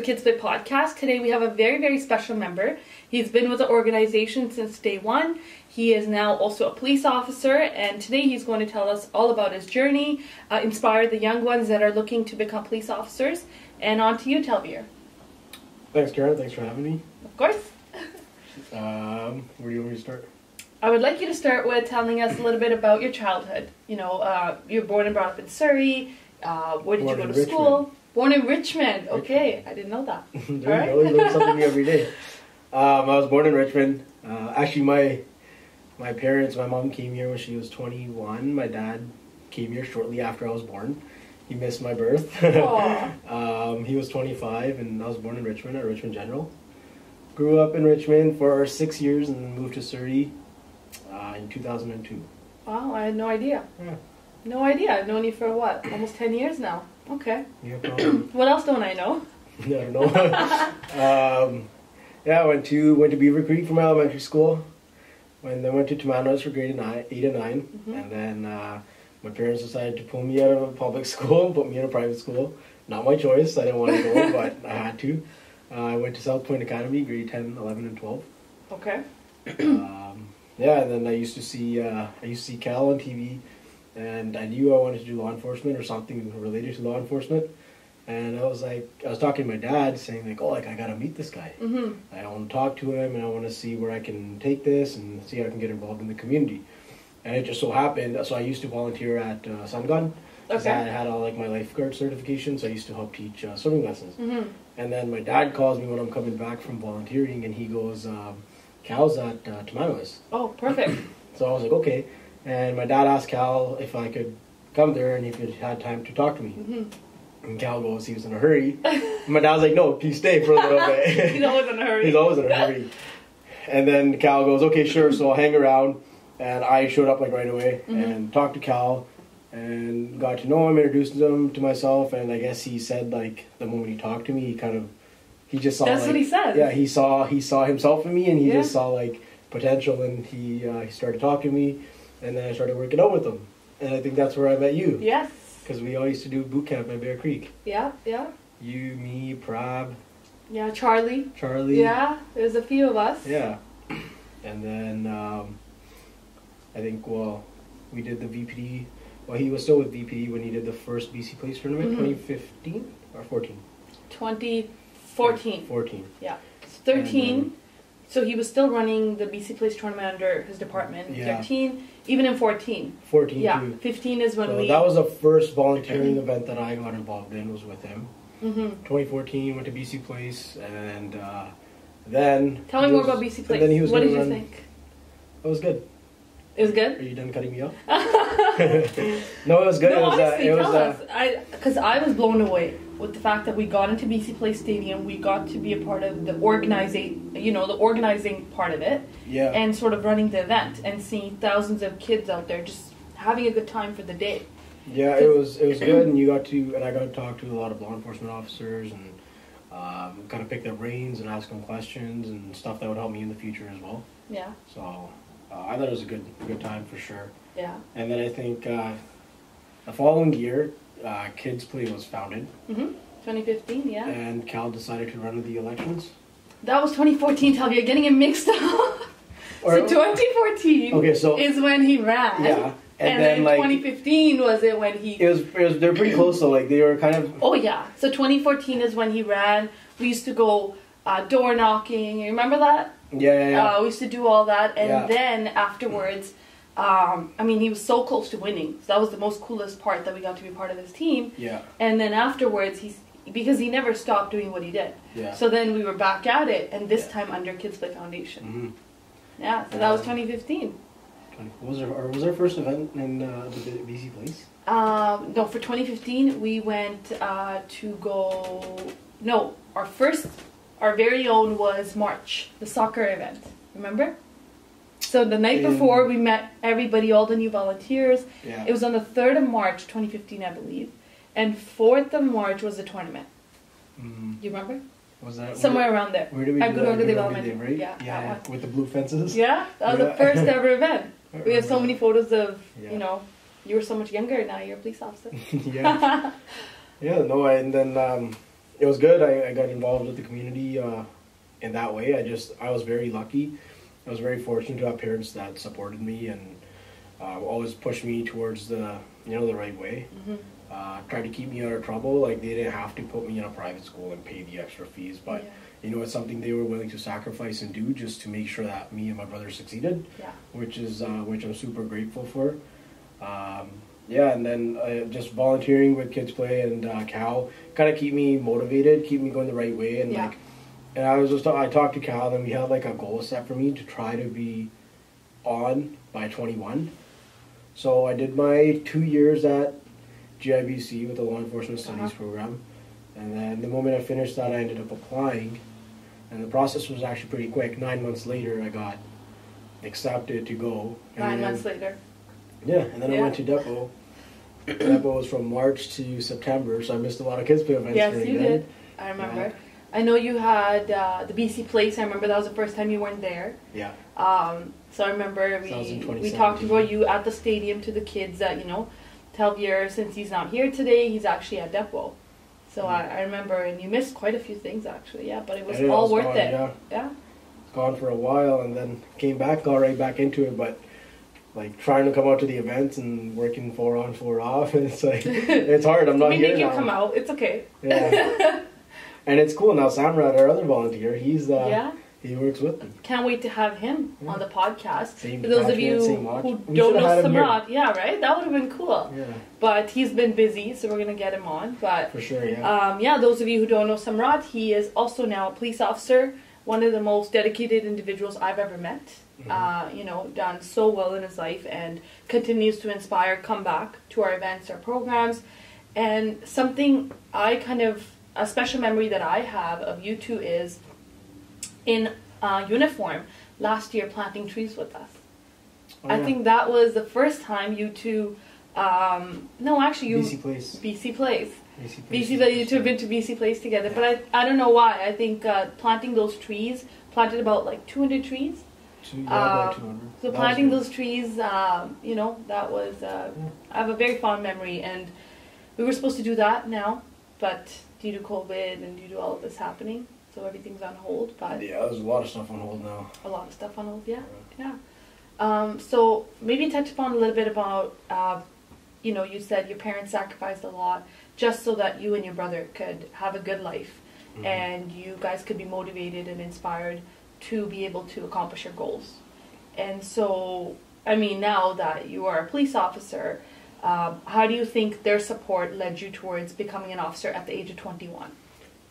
KidsPlay podcast. Today we have a very, very special member. He's been with the organization since day one. He is now also a police officer, and today he's going to tell us all about his journey, inspire the young ones that are looking to become police officers. And on to you, Talvir. Thanks, Karen. Thanks for having me. Of course. Where do you want me to start? I would like you to start with telling us a little bit about your childhood. You know, you were born and brought up in Surrey. Where did you go to school? Born in Richmond. Okay, I didn't know that. You learn something new every day. I was born in Richmond. Actually, my parents, my mom came here when she was 21. My dad came here shortly after I was born. He missed my birth. He was 25, and I was born in Richmond at Richmond General. Grew up in Richmond for 6 years and then moved to Surrey in 2002. Wow, I had no idea. Yeah. No idea. I've known you for what? Almost 10 years now. Okay. Yeah, what else don't I know? I don't know. Yeah, I went to Beaver Creek for my elementary school. Then went to Tomanos for grade 8 and 9. And then my parents decided to pull me out of a public school and put me in a private school. Not my choice. I didn't want to go, but I had to. I went to South Point Academy, grade 10, 11, and 12. Okay. Yeah, and then I used to see Cal on TV, and I knew I wanted to do law enforcement or something related to law enforcement. And I was talking to my dad, saying like, I gotta meet this guy. I want to talk to him, and I want to see where I can take this and see how I can get involved in the community. And it just so happened, so I used to volunteer at Sungun. Okay. I had all my lifeguard certifications, so I used to help teach swimming lessons. And then my dad calls me when I'm coming back from volunteering, and he goes, Cal's at Tomanos. Oh, perfect. So I was like, okay. And my dad asked Cal if I could come there and if he had time to talk to me. And Cal goes, he was in a hurry. And my dad was like, no, please stay for a little bit. He's always in a hurry. He's always in a hurry. And then Cal goes, okay, sure. So I'll hang around. And I showed up right away and talked to Cal and got to know him, introduced him to myself. And I guess he said, the moment he talked to me, he just saw. That's what he said. Yeah, he saw himself in me, and he just saw potential, and he started talking to me, and then I started working out with him, and I think that's where I met you. Yes. Because we all used to do boot camp at Bear Creek. Yeah, yeah. You, me, Prab. Yeah, Charlie. Yeah, there's a few of us. Yeah. And then I think we did the VPD. Well, he was still with VPD when he did the first BC Place tournament, 2015 or 14. 2014. 14. Yeah. 13. So he was still running the BC Place tournament under his department. Yeah. 13, even in 14. 14 yeah. too. 15 is when we... That was the first volunteering event that I got involved in, was with him. 2014, went to BC Place, and then... Tell me more about BC Place. What did you think? It was good. It was good? Are you done cutting me off? No, it was good. No, honestly, tell us. Because I was blown away with the fact that we got into BC Place Stadium, we got to be a part of the organizing part of it, and sort of running the event and seeing thousands of kids out there just having a good time for the day. Yeah, it was good, and I got to talk to a lot of law enforcement officers and kind of pick their brains and ask them questions and stuff that would help me in the future as well. Yeah. So I thought it was a good time for sure. Yeah. And then I think the following year, KidsPlay was founded. 2015, yeah. And Cal decided to run the elections. That was 2014, Talvir. You're getting it mixed up. So 2014 is when he ran. Yeah. And then 2015 was it when he... They're pretty close though, they were kind of... Oh yeah, so 2014 is when he ran. We used to go door knocking, you remember that? Yeah. We used to do all that, and then afterwards, he was so close to winning. So that was the most coolest part, that we got to be part of this team. Yeah. And then afterwards, because he never stopped doing what he did. Yeah. So then we were back at it, and this time under KidsPlay Foundation. Yeah, so that was 2015. Was our first event in the BC Place? No, for 2015 we went our very own was March, the soccer event. Remember? So the night before we met everybody, all the new volunteers. Yeah. It was on the 3rd of March, 2015, I believe, and 4th of March was the tournament. You remember? Was that somewhere around there? Where did we do that? Right? Yeah, with the blue fences. Yeah, that was the first ever event. We have so many photos of you were so much younger. Now you're a police officer. Yeah. Yeah. No, and then it was good. I got involved with the community in that way. I was very lucky. I was very fortunate to have parents that supported me and always pushed me towards the right way. Tried to keep me out of trouble. Like, they didn't have to put me in a private school and pay the extra fees, but it's something they were willing to sacrifice and do just to make sure that me and my brother succeeded. Which I'm super grateful for. And then just volunteering with KidsPlay and Cal kind of keep me motivated, keep me going the right way, and I talked to Cal, and we had like a goal set for me to try to be on by 21. So I did my 2 years at GIBC with the Law Enforcement Studies program, and then the moment I finished that, I ended up applying, and the process was actually pretty quick. 9 months later, I got accepted to go. 9 months later. Yeah, and then I went to Depot. Depot was from March to September, so I missed a lot of KidsPlay events. Yes, you did. I remember. Yeah. I know you had the BC Place. I remember that was the first time you weren't there. Yeah. So I remember we talked about you at the stadium to the kids that, Talvir, since he's not here today, he's actually at Depot. So I remember, and you missed quite a few things actually, but it was all worth it. Yeah. Gone for a while and then came back, got right back into it, but like trying to come out to the events and working 4 on 4 off, and it's like it's hard. I'm not here now. We make you come out. It's okay. Yeah. And it's cool now. Samrat, our other volunteer, he's he works with them. Can't wait to have him on the podcast. Same for those of you who don't know Samrat, right? That would have been cool. Yeah. But he's been busy, so we're gonna get him on. But for sure, those of you who don't know Samrat, he is also now a police officer. One of the most dedicated individuals I've ever met. Done so well in his life and continues to inspire, come back to our events, our programs. And something a special memory that I have of you two is in uniform last year planting trees with us. I think that was the first time you two, BC Place. BC Place. You two have been to BC Place together, but I don't know why. I think planting those trees, planted about like 200 trees. About 200. So planting those trees, that was, I have a very fond memory, and we were supposed to do that now, but due to COVID and due to all of this happening, so everything's on hold. But there's a lot of stuff on hold now. A lot of stuff on hold, yeah. So maybe touch upon a little bit about, you said your parents sacrificed a lot just so that you and your brother could have a good life, and you guys could be motivated and inspired to be able to accomplish your goals. And so, now that you are a police officer, how do you think their support led you towards becoming an officer at the age of 21?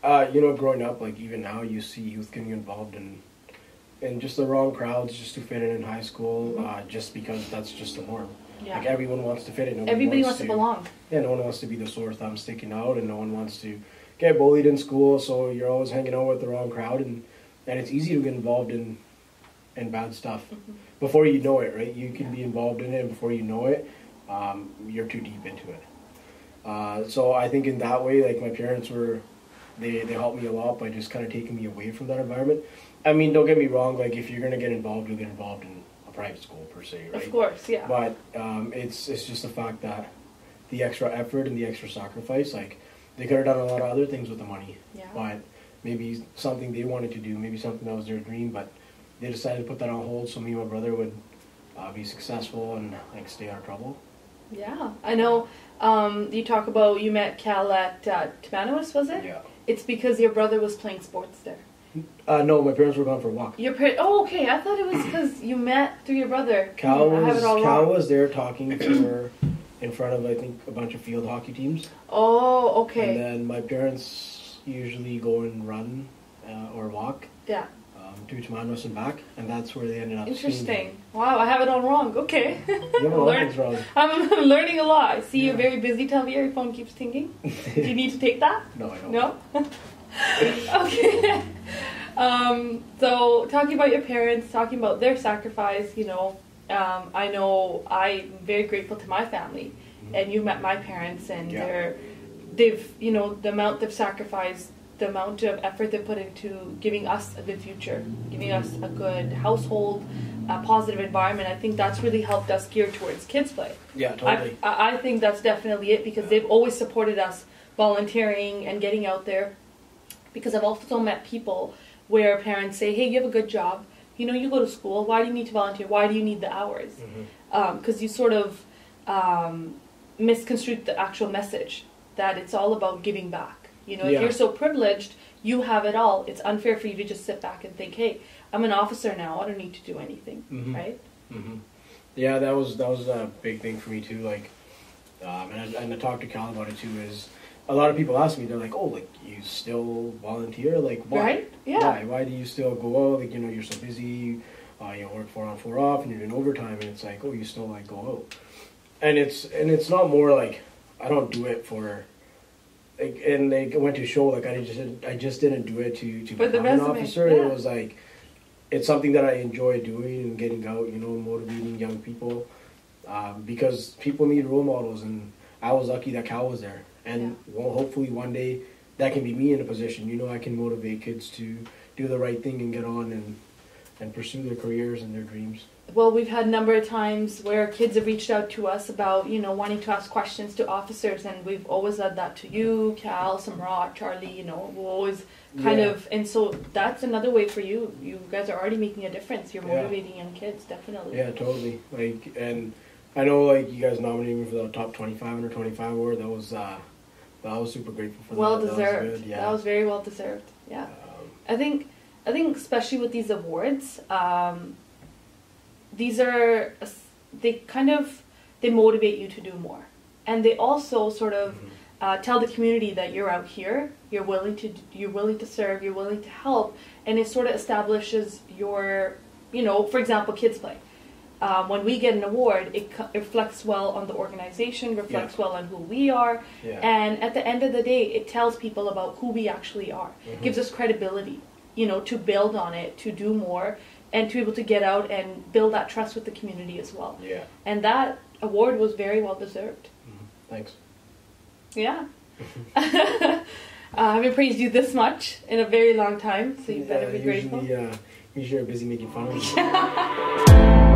Growing up, like even now, you see youth getting involved in just the wrong crowds just to fit in high school, just because that's just the norm. Yeah. Like everyone wants to fit in. Everybody wants to belong. Yeah, no one wants to be the sore thumb sticking out, and no one wants to get bullied in school, so you're always hanging out with the wrong crowd, and it's easy to get involved in bad stuff before you know it, right? You can be involved in it, and before you know it, you're too deep into it. So I think in that way, like my parents they helped me a lot by just kind of taking me away from that environment. Don't get me wrong, like if you're going to get involved, you'll get involved in a private school per se, right? Of course, yeah. But it's just the fact that the extra effort and the extra sacrifice, like they could have done a lot of other things with the money. Yeah. But maybe something they wanted to do, maybe something that was their dream, but they decided to put that on hold so me and my brother would be successful and like stay out of trouble. Yeah, I know. You talk about you met Cal at Timanowis, was it? Yeah. It's because your brother was playing sports there. No, my parents were gone for a walk. Okay. I thought it was because you met through your brother. Cal was there talking in front of, I think, a bunch of field hockey teams. Oh, okay. And then my parents usually go and run or walk. Yeah. To Timanowis and back, and that's where they ended up. Interesting. Wow, I have it all wrong. Okay. You have a lot of things wrong. I'm learning a lot. I see you're very busy, Talvir. Your phone keeps tinging. Do you need to take that? No, I don't. No? Okay. So, talking about your parents, talking about their sacrifice, I know I'm very grateful to my family, and you met my parents, and they've, the amount they've sacrificed, the amount of effort they put into giving us a good future, giving us a good household, a positive environment. I think that's really helped us gear towards KidsPlay. Yeah, totally. I think that's definitely it, because they've always supported us volunteering and getting out there Because I've also met people where parents say, hey, you have a good job. You know, you go to school. Why do you need to volunteer? Why do you need the hours? Because you sort of misconstrued the actual message that it's all about giving back. You know, if you're so privileged, you have it all. It's unfair for you to just sit back and think, hey, I'm an officer now. I don't need to do anything, right? Yeah, that was a big thing for me too. Like, and I talked to Cal about it too. Is a lot of people ask me, they're like, "Oh, like you still volunteer? Like, why? Right? Yeah. Why do you still go out? Like, you know, you're so busy. You work 4 on 4 off, and you're doing overtime, and it's like, oh, you still like go out. And it's not more like I don't do it for. Like, and they went to show like I just didn't do it to become an officer. It was like it's something that I enjoy doing and getting out, you know, motivating young people because people need role models, and I was lucky that Cal was there. And well, hopefully one day that can be me in a position. You know, I can motivate kids to do the right thing and get on and pursue their careers and their dreams. Well, we've had a number of times where kids have reached out to us about, you know, wanting to ask questions to officers, and we've always said that to you, Cal, Samrat, Charlie, you know, we'll always kind of, and so that's another way for you. You guys are already making a difference. You're motivating young kids, definitely. Yeah, totally. Like, and I know, like, you guys nominated me for the top 25 under 25 award. That was super grateful for that. Well deserved. That was very well deserved. Yeah. I think especially with these awards, these are, they motivate you to do more. And they also sort of tell the community that you're out here, you're willing to serve, you're willing to help, and it sort of establishes your, you know, for example, KidsPlay. When we get an award, it reflects well on the organization, reflects well on who we are, and at the end of the day, it tells people about who we actually are. Gives us credibility, you know, to build on it, to do more, and to be able to get out and build that trust with the community as well. Yeah. And that award was very well deserved. Thanks. Yeah. I haven't praised you this much in a very long time, so you better be grateful. Usually you're busy making fun of me.